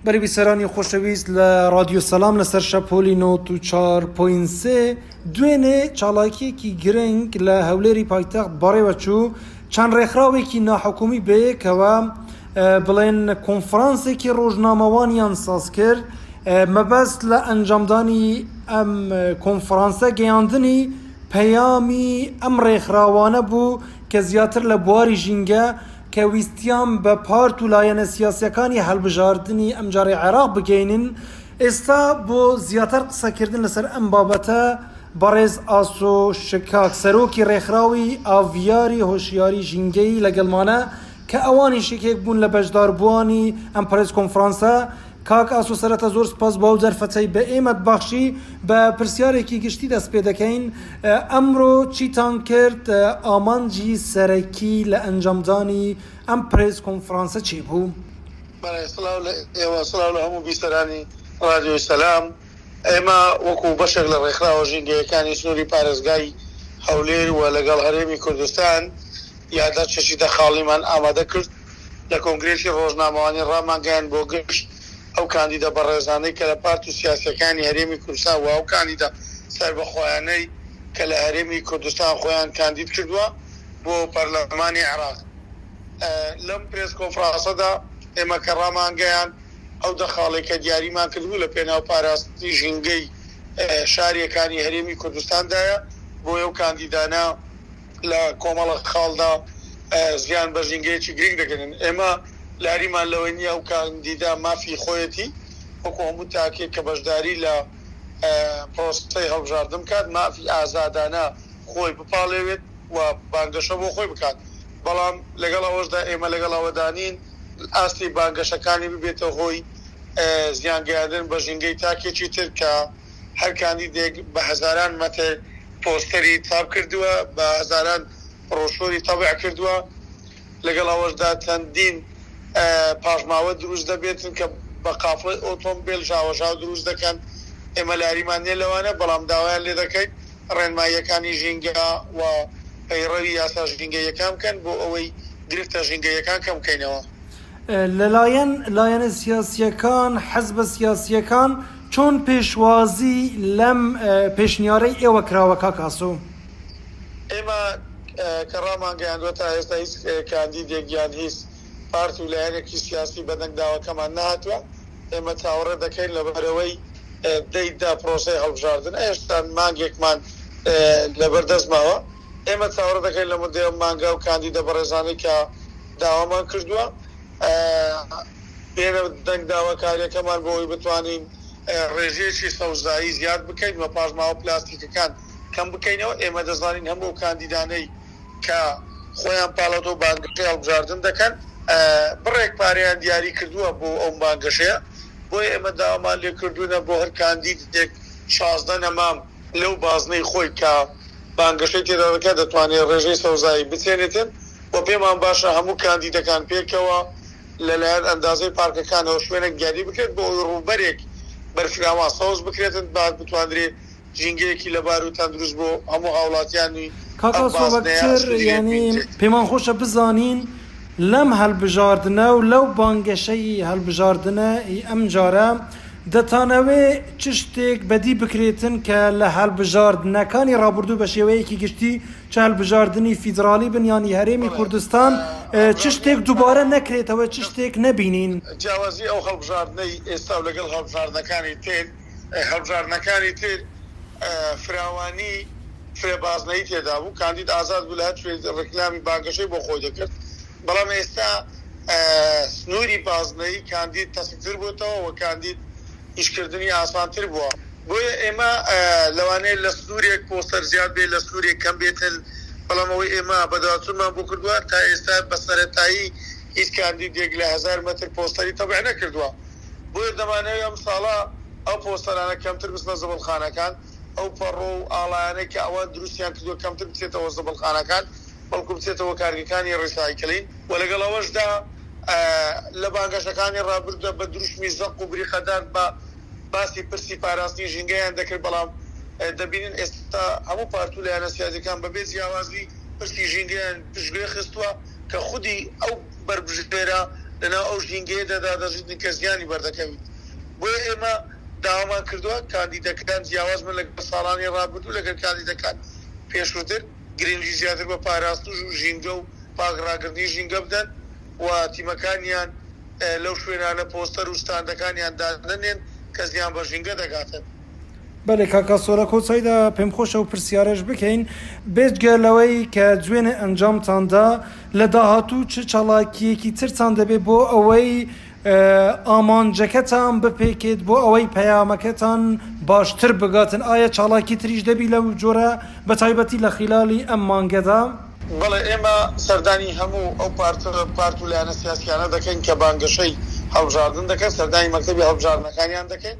بەری بیسەرانی خۆشەویست لە رادیۆ سەلام لەسەر شەپۆلی 94.3 دوێنێ چالاکیەکی گرنگ لە هەولێری پایتەخت بەڕێوەچوو چەند ڕێکخراوێکی ناحکومی بەیەکەوە بڵێن کۆنفرانسێکی ڕۆژنامەوانیان ساز کرد مەبەست لە ئەنجامدانی ئەم کۆنفرانسە گەیاندنی پەیامی ئەم ڕێکخراوانە بوو کە زیاتر لە بواری ژینگە کە ویستیان بە پارت و لایەنە سیاسیەکانی هەڵبژاردننی ئەمجارەی عێراق بگەینن ئێستا بۆ زیاتر قسەکردن لەسەر ئەم بابەتە بەڕێز ئاسۆ شکاک سەرۆکی ڕێکخراوی ئاڤیاری هۆشیاری ژینگەی لەگەڵمانە کە ئەوانی شێکێک بوون لە بەشداربووانی ئەم پەرێز کۆنفرانسە. کاک ئاسۆ سەرەتا زۆر سپاس باو جەرفەتەی بە ئێمەت بەخشی بە پرسیارێکی گشتی دەست پێ دەکەین. ئەمڕۆ چیتان کرد ئامانجی سەرەکی لە ئەنجامدانی ئەم پەرێز کۆنفرانسە چی بوو؟ سڵاو لە هەموو بیسەرانی رادیۆی سەلام. ئێمە وەکو بەشێک لە ڕێکخراوە ژینگەیەکانی سنووری پارێزگای هەولێر و لەگەڵ هەرێمی کوردستان یادداشتێکی دەخاڵیمان ئامادە کرد لە کۆنگرێسی ڕۆژنامەوانی ڕامانگەیان بۆ گشت ئەو کاندیدە بەڕێزانەی کە لە پارت و سیاسەکانی هەرێمی کوردستان و ئەو کاندیدە سەربەخۆیانەی کە لە هەرێمی کوردستان خۆیان کاندید کردووە بۆ پەرلەمانی عێراق. لەم پرێس کۆنفرانسەدا ئێمە کە ڕامانگەیان ئەو دەخاڵێک کە دیاریمان کردبوو لە پێناو پاراستی ژینگەی شاریەکانی هەرێمی کوردستاندایە بۆ ئەو کاندیدانە لە کۆمەڵە خاڵدا زیان بە ژینگەیەکی گرنگ دەکەن. ئێمە لاریمان لەوەی نیە ئەو کاندیدا مافی خۆیەتی وەکو هەموو تاکێک کە بەشداری لە پرۆسەی هەڵبژاردن کات مافی ئازادانە خۆی بپاڵێوێت و بانگەشە بۆ خۆی بکات. بەڵام لەگەڵ ئەوەشدا ئێمە لەگەڵ ئەوەدانین ئاستی بانگەشەکانی ببێتە هۆی زیانگەیاندن بە ژینگەی تاکێکی تر کە هەر کاندیدێک بە هەزاران مەتر پۆستەری تاب کردووە بە هەزاران ڕۆژۆری تەبع کردووە. لەگەڵ ئەوەشدا چەندین پاژماوە دروست دەبێتن کە بە قافڵی ئۆتۆمبیل ژاوەژاو دروست دەکەن. ئێمە لاریمان نێ لەوانە بەڵام داوایان لێ دەکەیت ڕێنماییەکانی ژینگە و پەیڕەوی یاسا ژینگەیەکان بکەن بۆ ئەوەی گرفتە ژینگەیەکان کەم بکەینەوە. لەلایەن لایەنە سیاسیەکان حەزبە سیاسیەکان چۆن پێشوازی لەم پێشنیارەی ئێوە کراوە کاک ئاسۆ؟ ئێمە کە ڕامانگەیاندووە تا ئێستا هیچ کاندیدێک یان هیچ پارت و لایەنێکی سیاسی بەدەنگداوەکەمان نهاتووە. ئێمە چاوەڕێ دەکەین لەبەرەوەی دەیدا پرۆسەی هەڵبژاردن ئێستا مانگێکمان لەبەردەستماوە. ئێمە چاوەڕێ دەکەین لە مدەیە مانگا و کاندیدە بەڕێزانەی کە داوامان کردووە بێنە دەنگداواکاریەکەمان بۆی بتوانین ڕێژەیەکی سەوزایی زیاد بکەین و پاژماوە پلاستیکەکان کەم بکەینەوە. ئێمە دەزانین هەموو کاندیدانەی کە خۆیان پاڵەت و بانگەشەی هەڵبژاردن دەکەن بڕێک پارەیان دیاری کردووە بۆ ئەو بانگەشەیە. بۆیە ئێمە داوامان لێ کردوونە بۆ هەر کاندیدێک 16 نەمام لەو بازنەی خۆی کە بانگەشەی تێدا دەکات دەتوانێت ڕێژەی سەوزایی بچێنێتن و پێمان باشە هەموو کاندیدەکان پێکەوە لەلایەن ئەندازەی پارکەکانەوە شوێنێک دیاری بکرێت بۆ ئەوی ڕووبەرێک بەرفراوان سەوز بکرێتن بعد بتوانرێت ژینگەیەکی لەبار و تەندروست بۆ هەموو هاوڵاتیانی. کاک ئاسۆ بەکتر ینی پێمان خۆشە بزانین لەم هەڵبژاردنە و لەو بانگەشەی هەڵبژاردنە ئەم جارە دەتانەوێ چ شتێک بەدی بکرێتن کە لە هەڵبژاردنەکانی ڕابردوو بە شێوەیەکی گشتی چ هەڵبژاردننی فیدرالی بنیانی هەرێمی کوردستان چ شتێک دووبارە نەکرێتەوە چ شتێک نەبینین؟ جیاوازی ئەو هەڵبژاردنەی ئێستا و لەگەڵ هەڵبژاردنەکانی تر هەڵبژاردنەکانی تر فراوانی فرێبازنەی تێدا بوو. کاندید ئازاد بوو لە ڕێکلامی بانگەشەی بۆ خۆی دەکرد. بەڵام ئێستا سنووری بازنەی کاندید تەسکتر بووتەوە و کاندید ئیشکردنی ئاسانتر بووە. بۆیە ئێمە لەوانەیە لە سنوورێک پۆستەر زیاد بێت لە سنوورێک کەم بێتن. بەڵام ئەوەی ئێمە بەداواتونمان بۆ کردووە تا ئێستا بە سەرەتایی هیچ کاندیدێک لە 1000 مەتر پۆستەری تەبع نەکردووە. بۆیە دەمانەوێت ئەم ساڵە ئەو پۆستەرانە کەمتر بچنە زەبەڵخانەکان، ئەو پەڕۆ و ئاڵایانەی کە ئەوە دروستیان کردووە کەمتر بچێتەوە زەبەڵخانەکان بەڵکو بچێتەوە کارگەکانی ڕیسایکلین. و لەگەڵ ئەوەشدا لە بانگەشەکانی ڕابردووە بە دروشمی زەق و بریقەدار بە باسی پرسی پاراستی ژینگەیان دەکرد. بەڵام دەبینن ئێستا هەموو پارت و لایەنە سیاسیەکان بەبێ جیاوازی پرسی ژینگەیان پشتگوێ خستووە کە خودی ئەو بربژێرە لەناو ئەو ژینگەیەدادا دەژیتن کە زیانی بەردەکەویت بۆیە ئێمە داوامان کردووە کاندیدەکان جیاواز من لەگەڵ ساڵانی ڕابردوو لەگەر کاندیدەکان پێشووتر گرنگی زیاتر بە پاراستن و ژینگە و پاگڕاگرنی ژینگە بدەن و تیمەکانیان لەو شوێنانە پۆستەر و ستاندەکانیان دادنێن کە زیان بە ژینگە دەگاتن. بەێ کاکە سۆرە کۆچایدا پێم خۆشە و پرسیارش بکەین بێجگەلەوەی کە دوێنێ ئەنجامتاندا لە داهاتوو چ چالاکیەکی ترتان دەبێت بۆ ئەوەی ئامانجەکەتان بپێکێت بۆ ئەوەی پەیامەکەتان باشتر بگاتن ئایا چالاکی تریش دەبی لەو جۆرە بە تایبەتی لە خلالی ئەم مانگەدا؟ بەڵێ ئێمە سەردانی هەموو ئەو پارت و لایەنە سیاسیانە دەکەین کە بانگەشەی هەڵبژاردن دەکەن سەردانی مەکتەبی هەڵبژاردنەکانیان دەکەین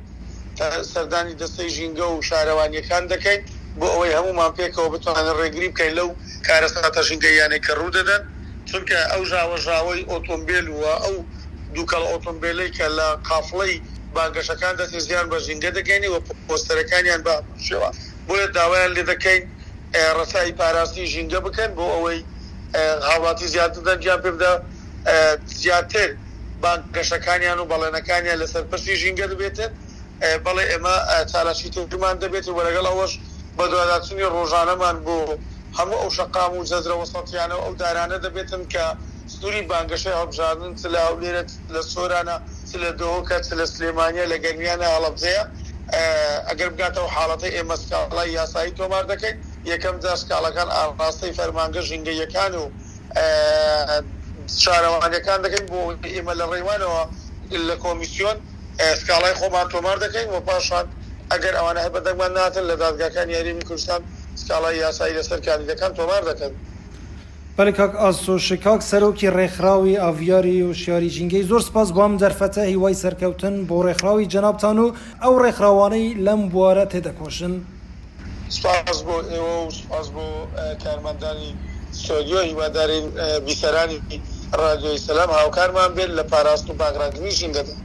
سەردانی دەستەی ژینگە و شارەوانیەکان دەکەین بۆ ئەوەی هەمومان پێکەوە بتوانن ڕێگری بکەین لەو کارەساتە ژینگەیانەی کە ڕوو دەدەن چونکە ئەو ژاوەژاوەی ئۆتۆمبیل وە ئەو دووکەڵ ئۆتۆمبیلەی کە لە قافڵەی بانگەشەکان دەستی زیان بە ژینگە دەگەینی و پۆستەرەکانیان باشەوە بۆیە داوایان لێ دەکەین ڕسایی پاراستی ژینگە بکەن بۆ ئەوەی هاوڵاتی زیاتر دەنجیان پێ بدە زیاتر بانگەشەکانیان و بەڵێنەکانیان لەسەر پشتی ژینگە دەبێتن بەڵێ ئێمە چالاشی ترمان دەبێت و وەرەگەڵ ئەوەش بە دوواداچنی ڕۆژانەمان بۆ هەموو ئەو شەقام و جەزرە وەسەڵتیانە ئەو دارانە دەبێتن کە سنووری بانگەشەی هەڵبژاردن چ لە هەولێرە لە سۆرانە چ لە دۆکە چ لە سلێمانیە لە گەرمیانە هەڵەبجەیە ئەگەر بگاتەوە حاڵەتەی ئێمە سکاڵای یاسایی تۆمار دەکەین یەکەم جار سکاڵەکان ئاڕاستەی فەرمانگە ژینگەیەکان و شارەوانیەکان دەکەین بۆ ئێمە لە ڕێوانەوە لە کۆمیسیۆن سکاڵای خۆمان تۆمار دەکەین و پاشان ئەگەر ئەوانە هەر بەدەنگمان ناتن لە دادگاکانی یاریمی کوردستان سکاڵای یاسایی لەسەر کاندیدەکان تۆمار دەکەن. بەێ کاک ئاسۆشکاک سەرۆکی ڕێکخراوی ئاڤیاری و شیاری ژینگەی زۆر سپاس بۆ ئەم دەرفەتە هیوای سەرکەوتن بۆ ڕێکخراوی جەنابتان و ئەو ڕێکخراوانەی لەم بوارە تێدەکۆشن. سپاس بۆ ئێوە و سپاس بۆ کارمەندانی ستۆدیۆ هیوادارین بیسەرانی ڕادیۆی سەلام هاوکارمان بێت لە پاراست و باگڕاندنی ژینگەدا.